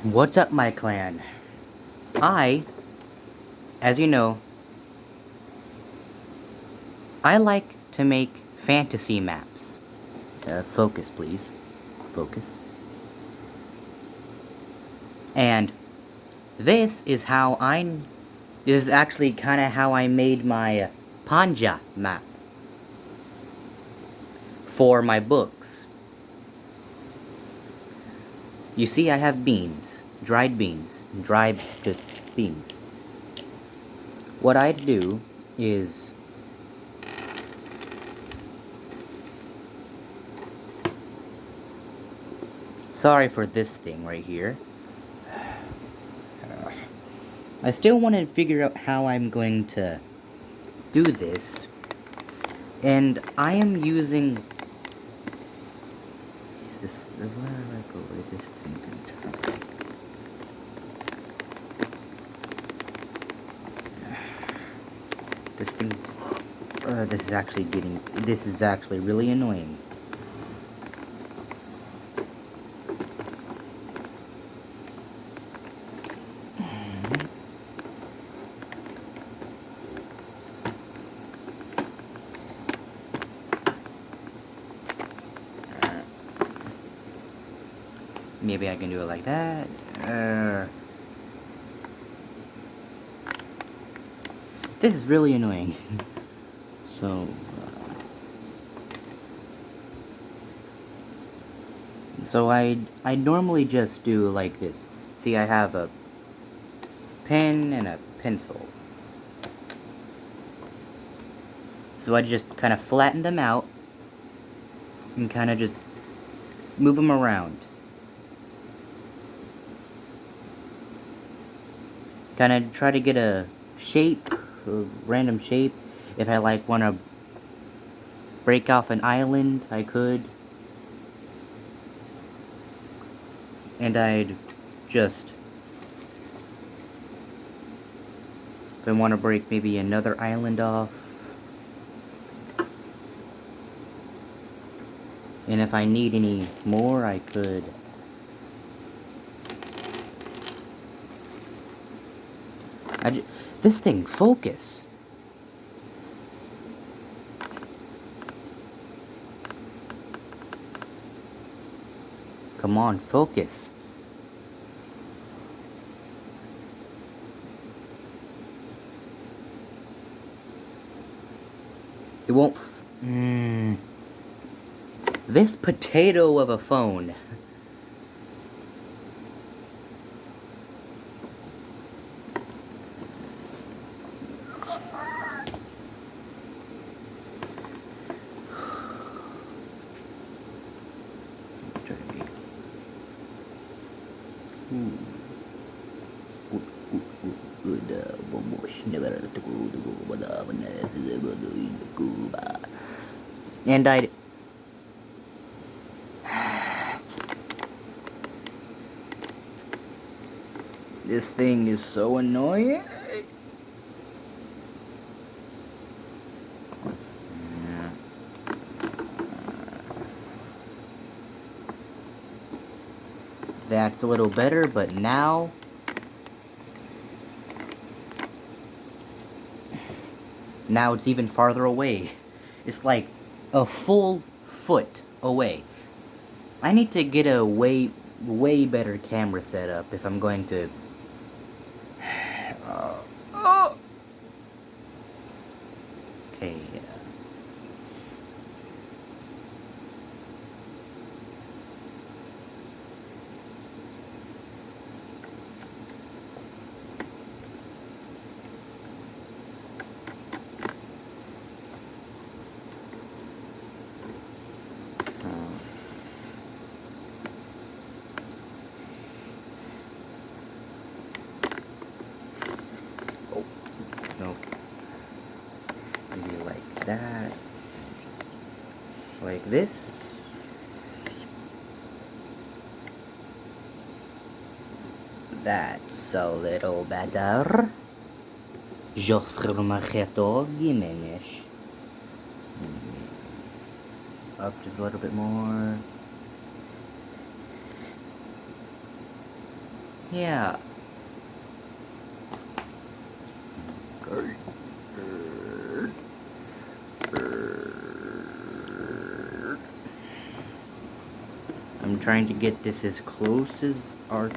What's up, my clan? I, as you know, I like to make fantasy maps. Focus, please. Focus. And this is how this is actually kind of how I made my Panja map for my books. You see, I have beans, dried just beans. What I'd do is sorry for this thing right here. I still want to figure out how I'm going to do this. And I am using... There's where I go with this thing. This thing... This is actually really annoying. Maybe I can do it like that. This is really annoying. So I normally just do like this. See, I have a pen and a pencil. So I just kind of flatten them out and kind of just move them around. Kind of try to get a shape, a random shape. If I like want to break off an island, I could. And I'd just, if I want to break maybe another island off. And if I need any more, I could. This thing, focus. Come on, focus. It won't. This potato of a phone. And I'd... This thing is so annoying. That's a little better, but now... Now it's even farther away. It's like a full foot away. I need to get a way better camera setup if I'm going to... Okay. No. Maybe like that. Like this. That's a little better. Up just a little bit more. Yeah. I'm trying to get this as close as I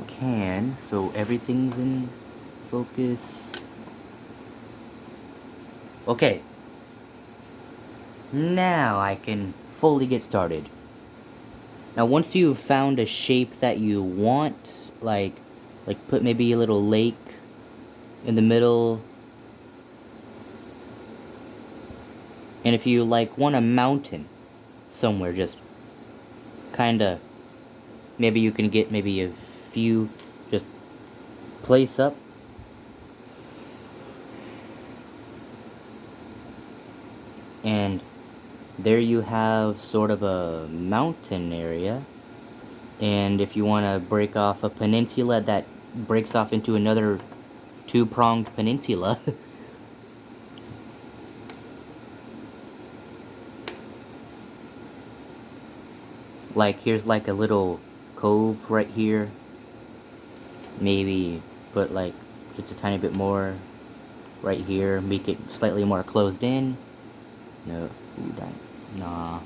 can, so everything's in focus. Okay. Now I can fully get started. Now once you've found a shape that you want, like put maybe a little lake in the middle. And if you want a mountain somewhere, just kinda, maybe you can get maybe a few, just place up. And there you have sort of a mountain area. And if you want to break off a peninsula that breaks off into another two-pronged peninsula. Here's a little cove right here. Maybe put just a tiny bit more right here. Make it slightly more closed in. No, nah.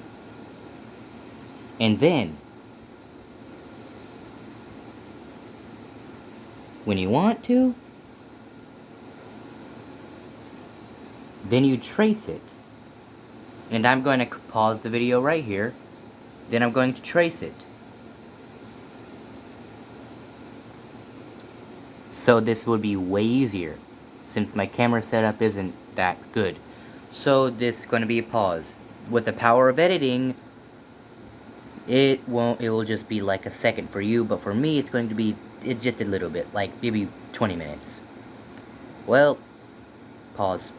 And then, when you want to, then you trace it. And I'm going to pause the video right here. Then I'm going to trace it. So this would be way easier, since my camera setup isn't that good. So this is going to be a pause. With the power of editing, it will just be like a second for you, but for me it's going to be just a little bit, like maybe 20 minutes. Well, pause.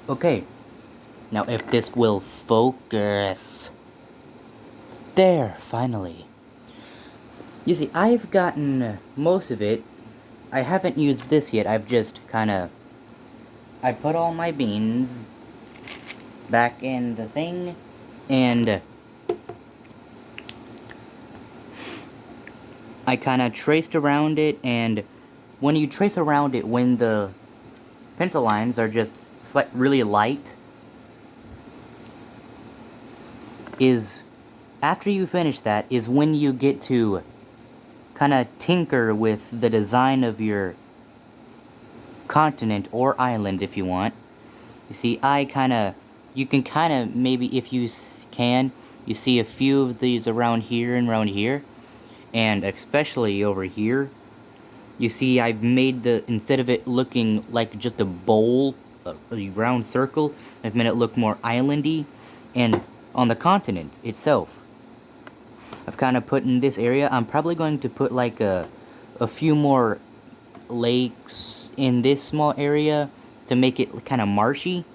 Okay, now if this will focus. There, finally. You see, I've gotten most of it. I haven't used this yet, I've just I put all my beans back in the thing, and I traced around it, and when you trace around it, when the pencil lines are just really light, after you finish that, is when you get to tinker with the design of your continent or island if you want. You see, you can maybe, if you can, you see a few of these around here and around here, and especially over here. You see, I've made instead of it looking like just a bowl, a round circle, I've made it look more islandy, and on the continent itself, I've put in this area. I'm probably going to put a few more lakes in this small area to make it marshy.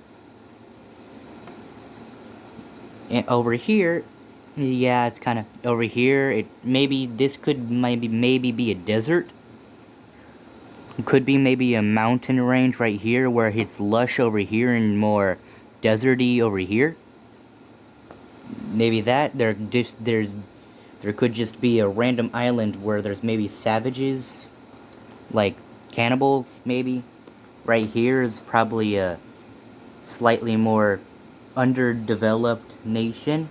And over here, yeah, it's over here. This could maybe be a desert. It could be maybe a mountain range right here where it's lush over here and more deserty over here. Maybe that there could just be a random island where there's maybe savages, like cannibals, maybe. Right here is probably a slightly more underdeveloped nation.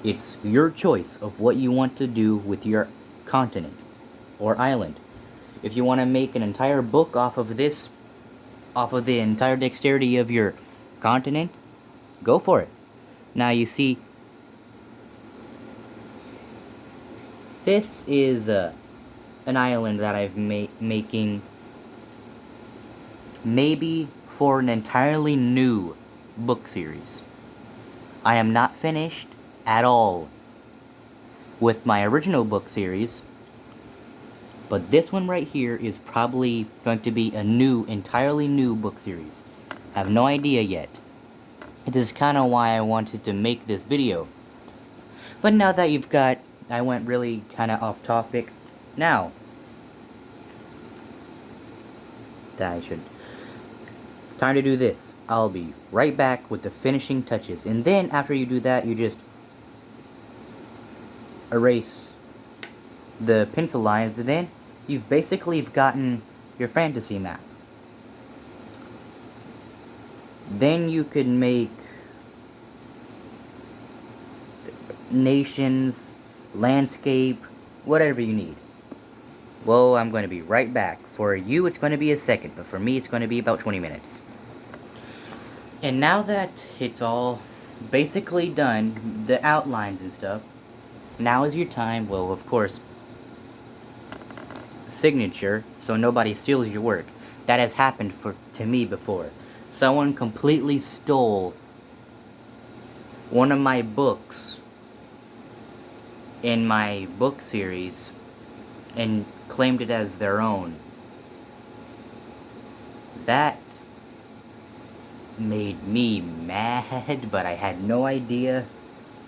It's your choice of what you want to do with your continent or island. If you want to make an entire book off of the entire dexterity of your continent, go for it. Now you see, this is an island that I've making maybe for an entirely new book series. I am not finished at all with my original book series, but this one right here is probably going to be a entirely new book series. I have no idea yet. This is why I wanted to make this video. But now that I went really off topic. Now, Time to do this. I'll be right back with the finishing touches. And then after you do that, you just erase the pencil lines, and then you've basically gotten your fantasy map. Then you can make nations, landscape, whatever you need. Well, I'm going to be right back. For you, it's going to be a second, but for me, it's going to be about 20 minutes. And now that it's all basically done, the outlines and stuff, now is your time. Well, of course, signature, so nobody steals your work. That has happened to me before. Someone completely stole one of my books in my book series and claimed it as their own. That made me mad, but I had no idea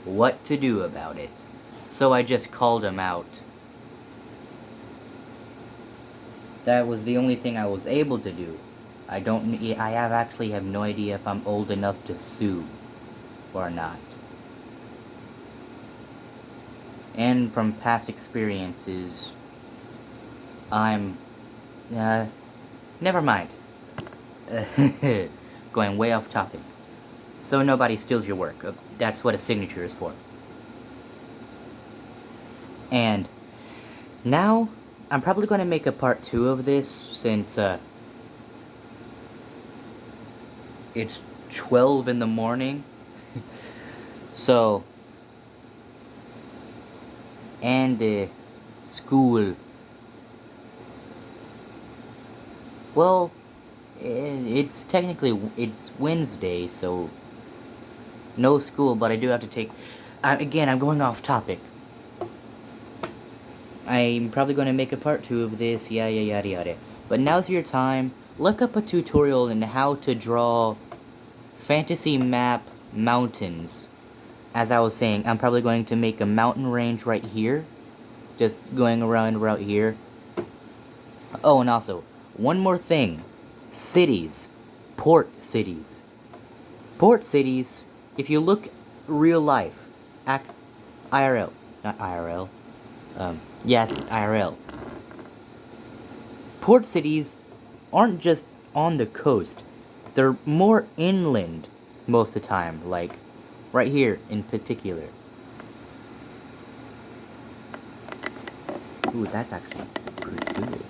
what to do about it. So I just called him out. That was the only thing I was able to do. I actually have no idea if I'm old enough to sue or not. And from past experiences, I'm, never mind. Going way off topic. So nobody steals your work. That's what a signature is for. And now, I'm probably going to make a part 2 of this, since, it's 12 in the morning. So, and, school. Well, it's technically, it's Wednesday, so no school, but I do have to take, again, I'm going off topic. I'm probably going to make a part 2 of this, yada yada. But now's your time. Look up a tutorial on how to draw fantasy map mountains. As I was saying, I'm probably going to make a mountain range right here. Just going around right here. Oh, and also, one more thing. Cities. Port cities. Port cities, if you look real life, IRL, not IRL, yes, IRL. Port cities aren't just on the coast. They're more inland most of the time, like right here in particular. Ooh, that's actually pretty good.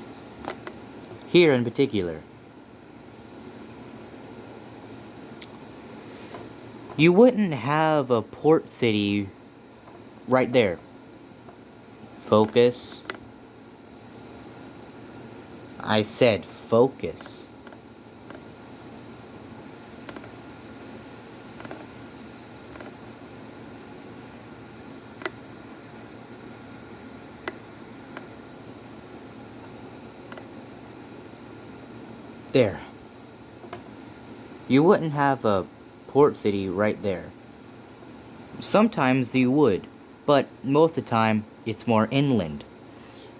Here in particular. You wouldn't have a port city right there. Focus. I said focus. There. You wouldn't have a port city right there. Sometimes you would, but most of the time it's more inland.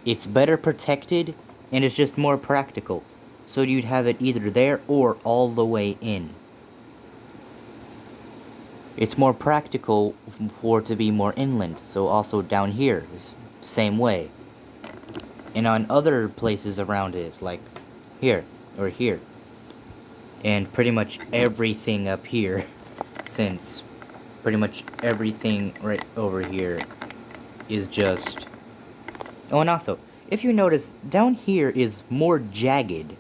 It's better protected and it's just more practical. So you'd have it either there or all the way in. It's more practical for it to be more inland, so also down here is same way. And on other places around it, like here or here. And pretty much everything up here, since pretty much everything right over here is just... Oh, and also, if you notice, down here is more jagged.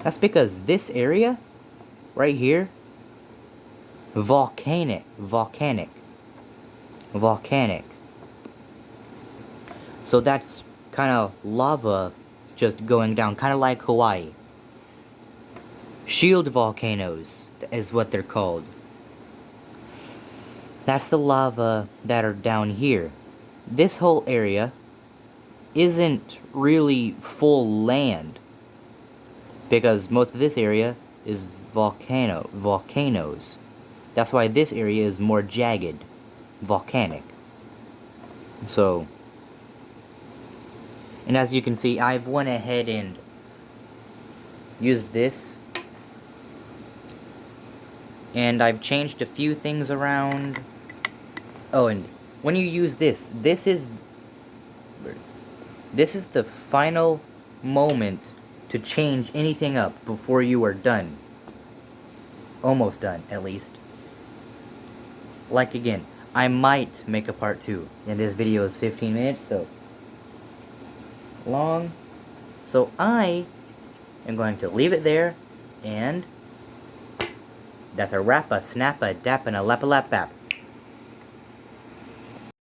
That's because this area, right here, volcanic. So that's kind of lava just going down, kind of like Hawaii. Shield volcanoes is what they're called. That's the lava that are down here. This whole area isn't really full land, because most of this area is volcanoes. That's why this area is more jagged, volcanic. So, and as you can see, I've went ahead and used this And I've changed a few things around. Oh, and when you use this is the final moment to change anything up before you are done. Almost done, at least. Like again, I might make a part 2. And this video is 15 minutes, so long. So I am going to leave it there, and that's a wrap, a snap, a dap, and a lap, lap, bap.